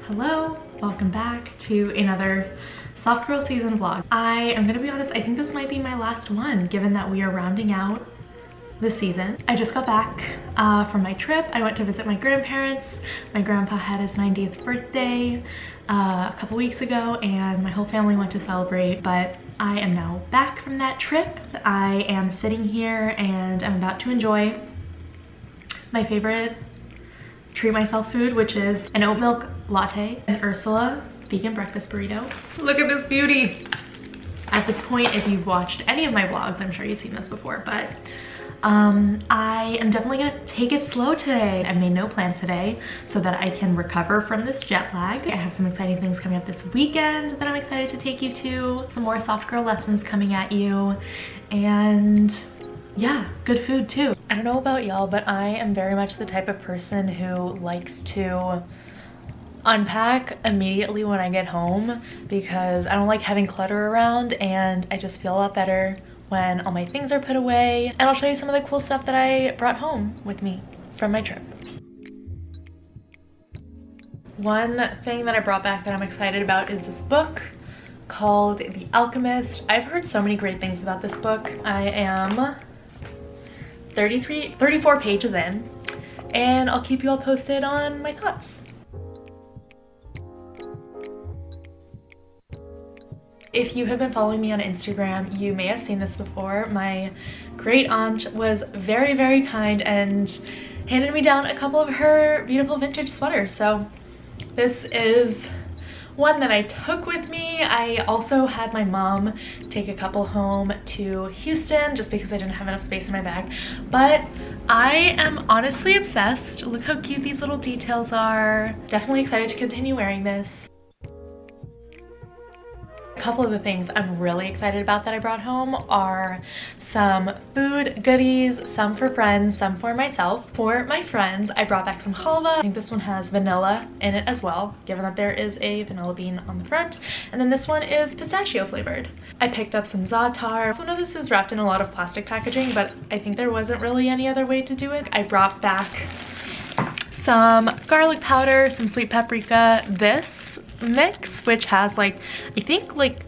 Hello, welcome back to another Soft Girl Season vlog. I am gonna be honest, I think this might be my last one given that we are rounding out the season. I just got back from my trip. I went to visit my grandparents. My grandpa had his 90th birthday a couple weeks ago and my whole family went to celebrate, but I am now back from that trip. I am sitting here and I'm about to enjoy my favorite treat myself food, which is an oat milk latte, an Ursula vegan breakfast burrito. Look at this beauty. At this point, if you've watched any of my vlogs, I'm sure you've seen this before, but I am definitely gonna take it slow today. I made no plans today so that I can recover from this jet lag. I have some exciting things coming up this weekend that I'm excited to take you to. Some more soft girl lessons coming at you, and yeah, good food too. I don't know about y'all, but I am very much the type of person who likes to unpack immediately when I get home because I don't like having clutter around, and I just feel a lot better when all my things are put away. And I'll show you some of the cool stuff that I brought home with me from my trip. One thing that I brought back that I'm excited about is this book called The Alchemist. I've heard so many great things about this book. I am 34 pages in, and I'll keep you all posted on my thoughts. If you have been following me on Instagram, you may have seen this before. My great aunt was very, very kind and handed me down a couple of her beautiful vintage sweaters. So this is one that I took with me. I also had my mom take a couple home to Houston just because I didn't have enough space in my bag. But I am honestly obsessed. Look how cute these little details are. Definitely excited to continue wearing this. A couple of the things I'm really excited about that I brought home are some food goodies, some for friends, some for myself. For my friends, I brought back some halva. I think this one has vanilla in it as well, given that there is a vanilla bean on the front. And then this one is pistachio flavored. I picked up some za'atar. So I know this is wrapped in a lot of plastic packaging, but I think there wasn't really any other way to do it. I brought back some garlic powder, some sweet paprika, this mix, which has like, I think like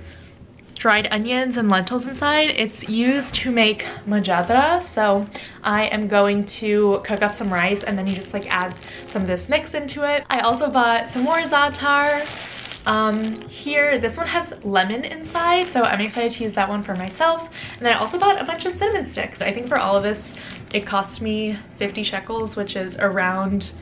dried onions and lentils inside. It's used to make majadra, so I am going to cook up some rice and then you just like add some of this mix into it. I also bought some more za'atar. Here, this one has lemon inside, so I'm excited to use that one for myself. And then I also bought a bunch of cinnamon sticks. I think for all of this, it cost me 50 shekels, which is around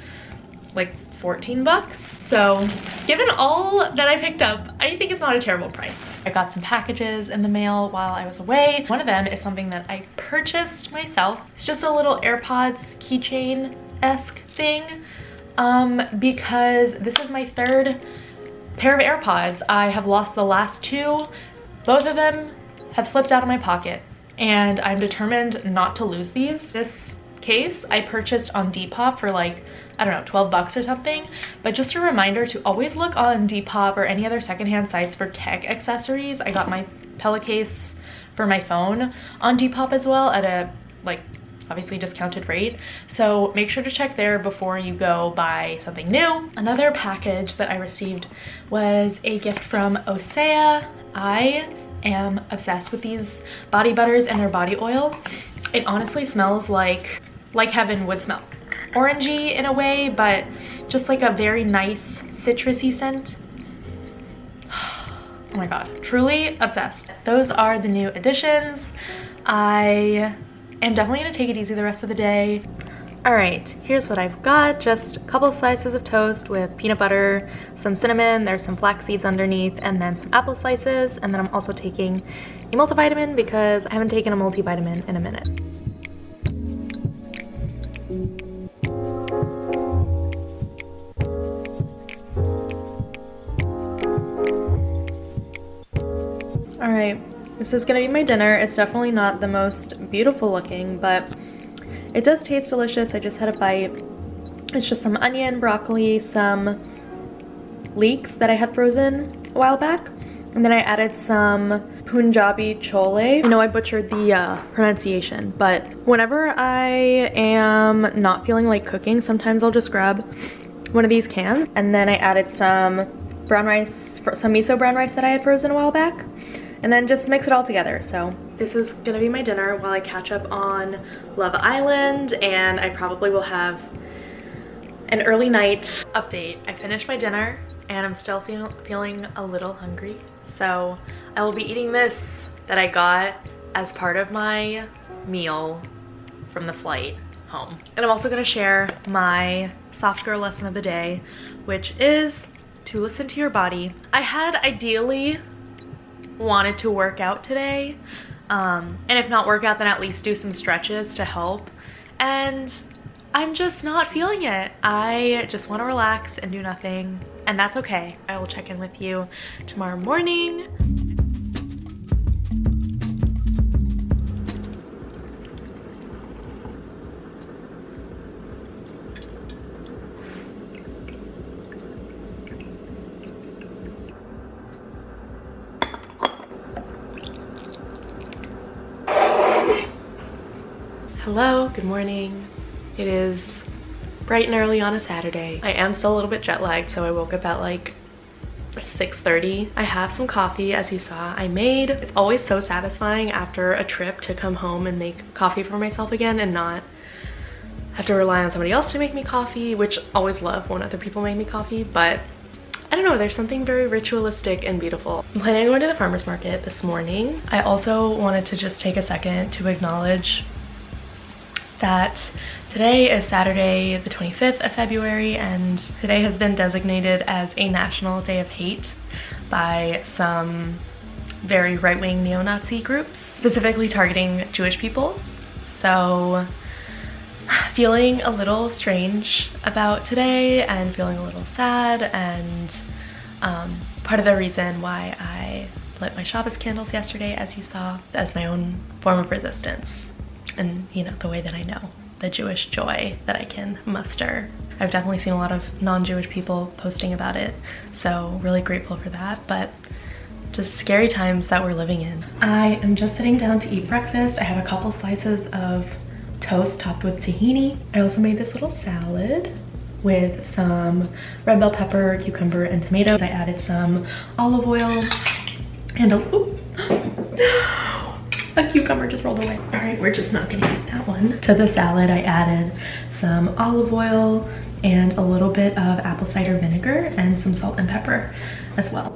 like 14 bucks. So given all that I picked up, I think it's not a terrible price. I got some packages in the mail while I was away. One of them is something that I purchased myself. It's just a little AirPods keychain-esque thing, because this is my third pair of AirPods. I have lost the last two. Both of them have slipped out of my pocket, and I'm determined not to lose these. This case I purchased on Depop for like, I don't know, 12 bucks or something. But just a reminder to always look on Depop or any other secondhand sites for tech accessories. I got my Pella case for my phone on Depop as well at a like obviously discounted rate. So make sure to check there before you go buy something new. Another package that I received was a gift from Osea. I am obsessed with these body butters and their body oil. It honestly smells like heaven would smell. Orangey in a way, but just like a very nice citrusy scent. Oh my god, truly obsessed. Those are the new additions. I am definitely gonna take it easy the rest of the day. All right, here's what I've got. Just a couple slices of toast with peanut butter, some cinnamon, there's some flax seeds underneath, and then some apple slices. And then I'm also taking a multivitamin because I haven't taken a multivitamin in a minute. All right, this is gonna be my dinner. It's definitely not the most beautiful looking, but it does taste delicious. I just had a bite. It's just some onion, broccoli, some leeks that I had frozen a while back, and then I added some Punjabi chole. I know I butchered the pronunciation, but whenever I am not feeling like cooking, sometimes I'll just grab one of these cans. And then I added some brown rice, some miso brown rice that I had frozen a while back. And then just mix it all together. So this is gonna be my dinner while I catch up on Love Island, and I probably will have an early night update. I finished my dinner and I'm still feeling a little hungry. So I will be eating this that I got as part of my meal from the flight home. And I'm also gonna share my soft girl lesson of the day, which is to listen to your body. I had ideally wanted to work out today, and if not work out, then at least do some stretches to help, and I'm just not feeling it. I just want to relax and do nothing, and that's okay. I will check in with you tomorrow morning. Hello, good morning. It is bright and early on a Saturday. I am still a little bit jet lagged, so I woke up at like 6:30. I have some coffee, as you saw. I made, it's always so satisfying after a trip to come home and make coffee for myself again and not have to rely on somebody else to make me coffee, which I always love when other people make me coffee, but I don't know, there's something very ritualistic and beautiful. I'm planning on going to the farmer's market this morning. I also wanted to just take a second to acknowledge that today is Saturday the 25th of February, and today has been designated as a National Day of Hate by some very right-wing neo-Nazi groups, specifically targeting Jewish people. So feeling a little strange about today and feeling a little sad, and part of the reason why I lit my Shabbos candles yesterday, as you saw, as my own form of resistance. And you know, the way that I know the Jewish joy that I can muster. I've definitely seen a lot of non-Jewish people posting about it, so really grateful for that, but just scary times that we're living in. I am just sitting down to eat breakfast. I have a couple slices of toast topped with tahini. I also made this little salad with some red bell pepper, cucumber, and tomatoes. I added some olive oil and a cucumber just rolled away. All right, we're just not gonna eat that one. To the salad, I added some olive oil and a little bit of apple cider vinegar and some salt and pepper as well.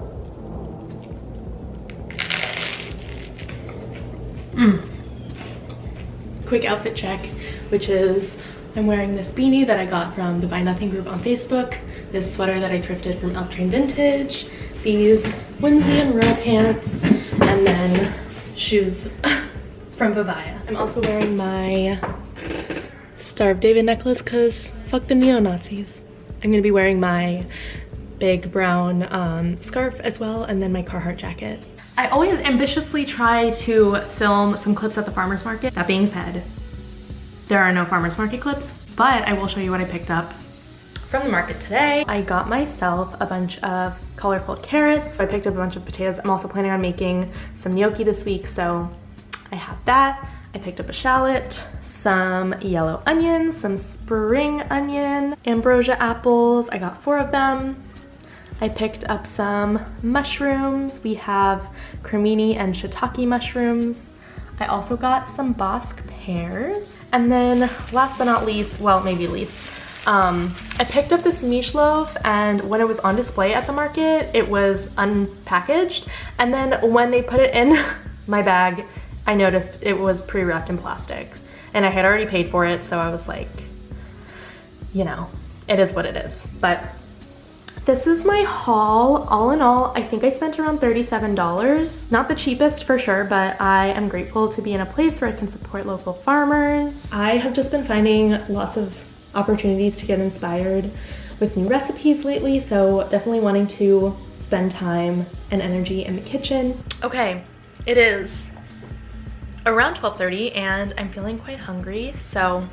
Quick outfit check, which is I'm wearing this beanie that I got from the Buy Nothing group on Facebook, this sweater that I thrifted from Elk Train Vintage, these whimsy and row pants, and then shoes from Bavaya. I'm also wearing my Star of David necklace because fuck the neo-Nazis. I'm gonna be wearing my big brown scarf as well, and then my Carhartt jacket. I always ambitiously try to film some clips at the farmer's market. That being said, there are no farmer's market clips, but I will show you what I picked up from the market today. I got myself a bunch of colorful carrots. I picked up a bunch of potatoes. I'm also planning on making some gnocchi this week, so I have that. I picked up a shallot, some yellow onions, some spring onion, ambrosia apples. I got 4 of them. I picked up some mushrooms. We have cremini and shiitake mushrooms. I also got some Bosc pears. And then last but not least, well, maybe least, I picked up this miche loaf, and when it was on display at the market, it was unpackaged. And then when they put it in my bag, I noticed it was pre-wrapped in plastic. And I had already paid for it, so I was like, you know, it is what it is. But this is my haul. All in all, I think I spent around $37. Not the cheapest for sure, but I am grateful to be in a place where I can support local farmers. I have just been finding lots of opportunities to get inspired with new recipes lately, so definitely wanting to spend time and energy in the kitchen. Okay, it is around 12:30 and I'm feeling quite hungry, so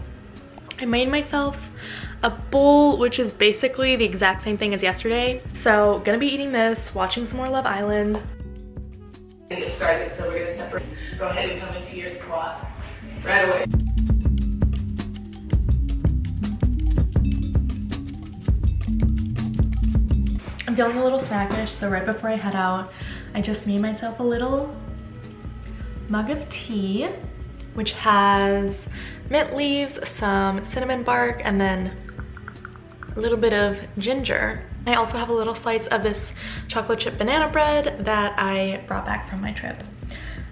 I made myself a bowl, which is basically the exact same thing as yesterday. So gonna be eating this, watching some more Love Island. Get started, so we're gonna separate. Go ahead and come into your squat right away. I'm feeling a little snackish, so right before I head out, I just made myself a little mug of tea, which has mint leaves, some cinnamon bark, and then a little bit of ginger. I also have a little slice of this chocolate chip banana bread that I brought back from my trip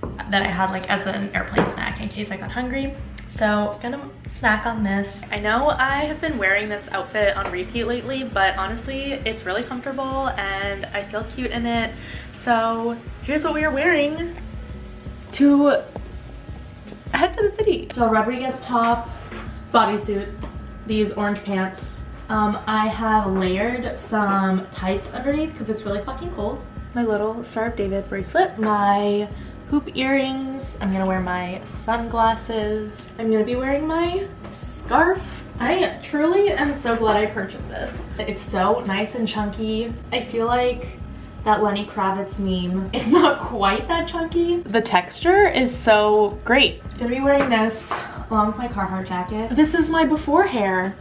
that I had like as an airplane snack in case I got hungry. So gonna snack on this. I know I have been wearing this outfit on repeat lately, but honestly, it's really comfortable and I feel cute in it. So here's what we are wearing to head to the city. So Rodriguez top, bodysuit, these orange pants. I have layered some tights underneath because it's really fucking cold. My little Star of David bracelet, my hoop earrings. I'm gonna wear my sunglasses. I'm gonna be wearing my scarf. I truly am so glad I purchased this. It's so nice and chunky. I feel like that Lenny Kravitz meme. It's not quite that chunky. The texture is so great. I'm gonna be wearing this along with my Carhartt jacket. This is my before hair.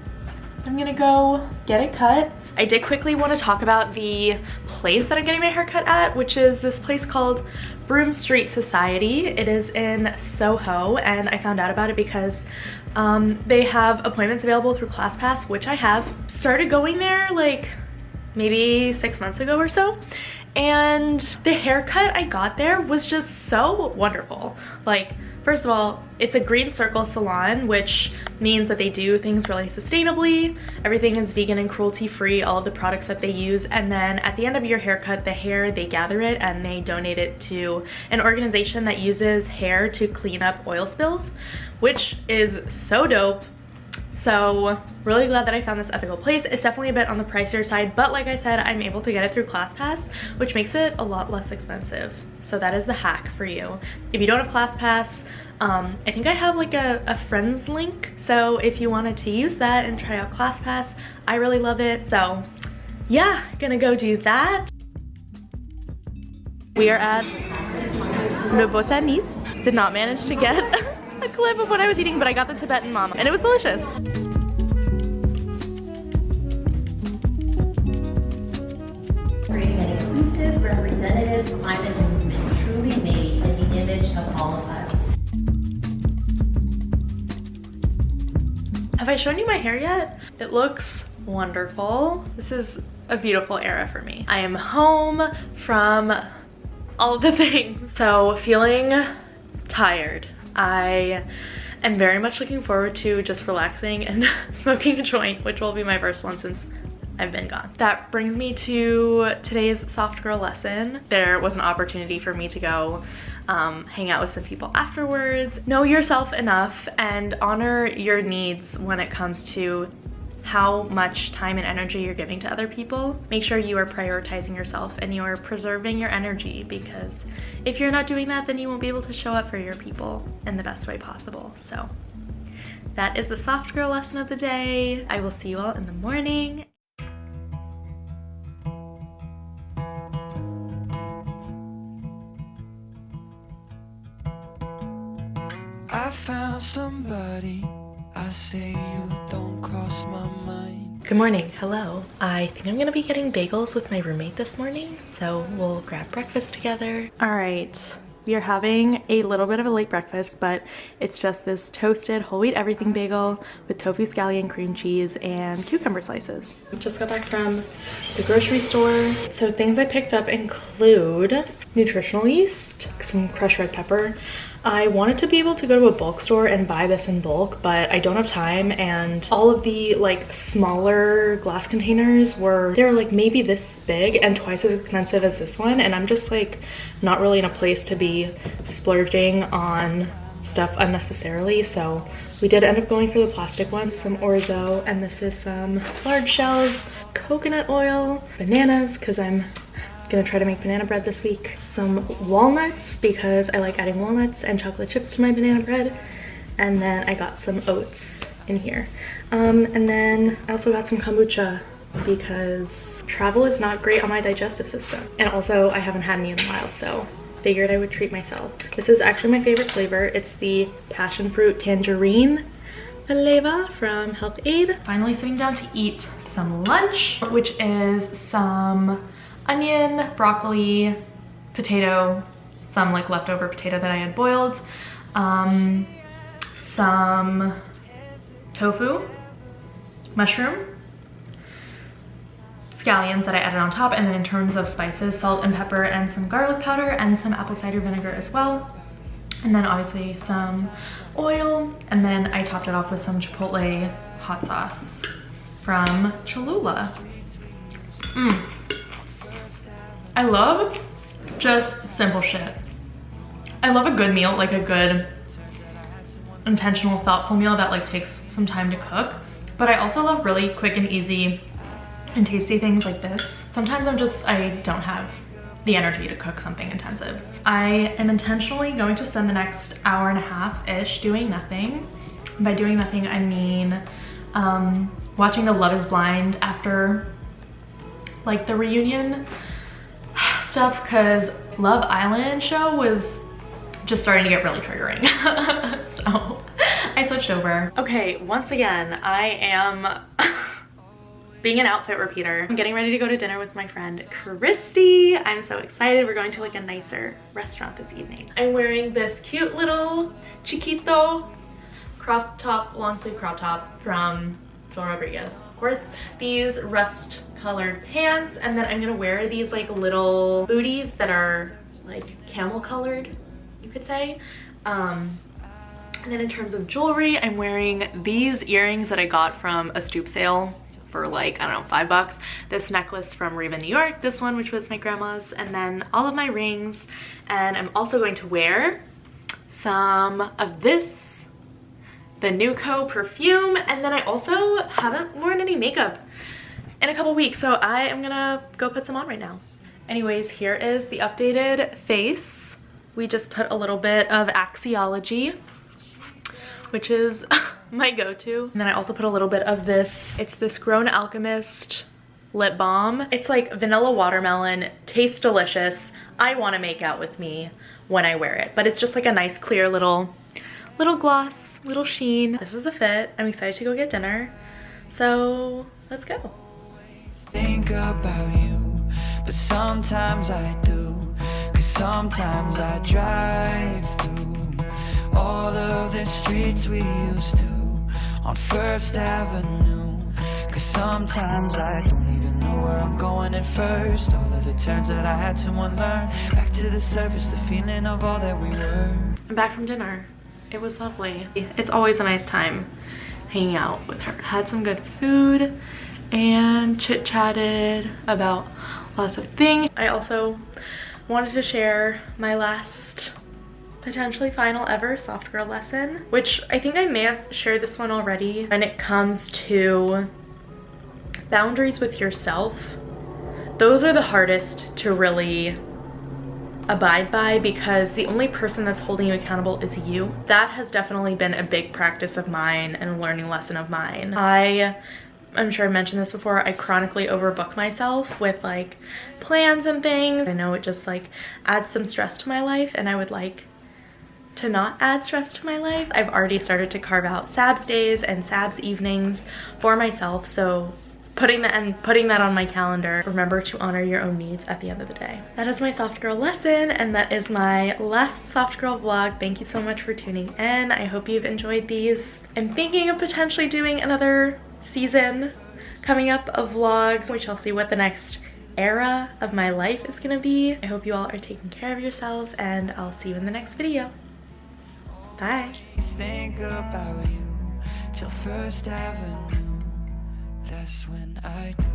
I'm gonna go get it cut. I did quickly want to talk about the place that I'm getting my hair cut at, which is this place called Broome Street Society. It is in Soho, and I found out about it because they have appointments available through ClassPass, which I have. Started going there like maybe 6 months ago or so, and the haircut I got there was just so wonderful. Like, first of all, it's a green circle salon, which means that they do things really sustainably. Everything is vegan and cruelty free, all of the products that they use. And then at the end of your haircut, the hair, they gather it and they donate it to an organization that uses hair to clean up oil spills, which is so dope. So really glad that I found this ethical place. It's definitely a bit on the pricier side, but like I said, I'm able to get it through ClassPass, which makes it a lot less expensive. So that is the hack for you. If you don't have ClassPass, I think I have like a friends link. So if you wanted to use that and try out ClassPass, I really love it. So yeah, gonna go do that. We are at Le Botaniste. Did not manage to get a clip of what I was eating, but I got the Tibetan mama and it was delicious. Creating an inclusive, representative climate movement truly made in the image of all of us. Have I shown you my hair yet? It looks wonderful. This is a beautiful era for me. I am home from all of the things, so feeling tired. I am very much looking forward to just relaxing and smoking a joint, which will be my first one since I've been gone. That brings me to today's soft girl lesson. There was an opportunity for me to go hang out with some people afterwards. Know yourself enough and honor your needs when it comes to how much time and energy you're giving to other people. Make sure you are prioritizing yourself and you are preserving your energy, because if you're not doing that, then you won't be able to show up for your people in the best way possible. So that is the soft girl lesson of the day. I will see you all in the morning. I found somebody, I say you don't cross my mind. Good morning, hello. I think I'm gonna be getting bagels with my roommate this morning, so we'll grab breakfast together. All right, we are having a little bit of a late breakfast, but it's just this toasted whole wheat everything bagel with tofu scallion cream cheese and cucumber slices. We just got back from the grocery store. So things I picked up include nutritional yeast, some crushed red pepper. I wanted to be able to go to a bulk store and buy this in bulk, but I don't have time, and all of the like smaller glass containers they're like maybe this big and twice as expensive as this one, and I'm just like not really in a place to be splurging on stuff unnecessarily. So we did end up going for the plastic ones, some orzo, and this is some large shells, coconut oil, bananas, because I'm gonna try to make banana bread this week, some walnuts because I like adding walnuts and chocolate chips to my banana bread, and then I got some oats in here, and then I also got some kombucha because travel is not great on my digestive system, and also I haven't had any in a while, so figured I would treat myself. This is actually my favorite flavor. It's the passion fruit tangerine. flavor from Health Aid. Finally sitting down to eat some lunch, which is some onion, broccoli, potato, some like leftover potato that I had boiled, some tofu, mushroom, scallions that I added on top, and then in terms of spices, salt and pepper and some garlic powder and some apple cider vinegar as well. And then obviously some oil, and then I topped it off with some chipotle hot sauce from Cholula. I love just simple shit. I love a good meal, like a good intentional, thoughtful meal that like takes some time to cook. But I also love really quick and easy and tasty things like this. Sometimes I don't have the energy to cook something intensive. I am intentionally going to spend the next hour and a half-ish doing nothing. By doing nothing, I mean watching the Love is Blind after like the reunion stuff, because Love Island show was just starting to get really triggering. So I switched over. Okay, once again, I am being an outfit repeater. I'm getting ready to go to dinner with my friend Christy. I'm so excited. We're going to like a nicer restaurant this evening. I'm wearing this cute little chiquito crop top, long sleeve crop top from Joel Rodriguez. Of course, these rust colored pants, and then I'm gonna wear these like little booties that are like camel colored, you could say. And then in terms of jewelry, I'm wearing these earrings that I got from a stoop sale for like, I don't know, $5. This necklace from Raven, New York, this one, which was my grandma's, and then all of my rings. And I'm also going to wear some of this, the Nuco perfume, and then I also haven't worn any makeup in a couple weeks, so I am gonna go put some on right now. Anyways, here is the updated face. We just put a little bit of Axiology, which is my go-to. And then I also put a little bit of this. It's this Grown Alchemist lip balm. It's like vanilla watermelon, tastes delicious. I want to make out with me when I wear it, but it's just like a nice clear little gloss, little sheen. This is the fit. I'm excited to go get dinner. So let's go. Think about you, but sometimes I do, 'cause sometimes I drive through all of the streets we used to on First Avenue, 'cause sometimes I don't even know where I'm going at first. All of the turns that I had to unlearn, back to the surface, the feeling of all that we were. I'm back from dinner. It was lovely. It's always a nice time hanging out with her. Had some good food and chit-chatted about lots of things. I also wanted to share my last, potentially final ever soft girl lesson, which I think I may have shared this one already. When it comes to boundaries with yourself, those are the hardest to really abide by, because the only person that's holding you accountable is you. That has definitely been a big practice of mine and a learning lesson of mine. I'm sure I mentioned this before, I chronically overbook myself with like plans and things. I know it just like adds some stress to my life, and I would like to not add stress to my life. I've already started to carve out Sabs days and Sabs evenings for myself, so putting that on my calendar. Remember to honor your own needs at the end of the day. That is my soft girl lesson, and that is my last soft girl vlog. Thank you so much for tuning in. I hope you've enjoyed these. I'm thinking of potentially doing another season coming up of vlogs. We shall see what the next era of my life is gonna be. I hope you all are taking care of yourselves, and I'll see you in the next video. Bye. Think about you till First Avenue. That's when I do.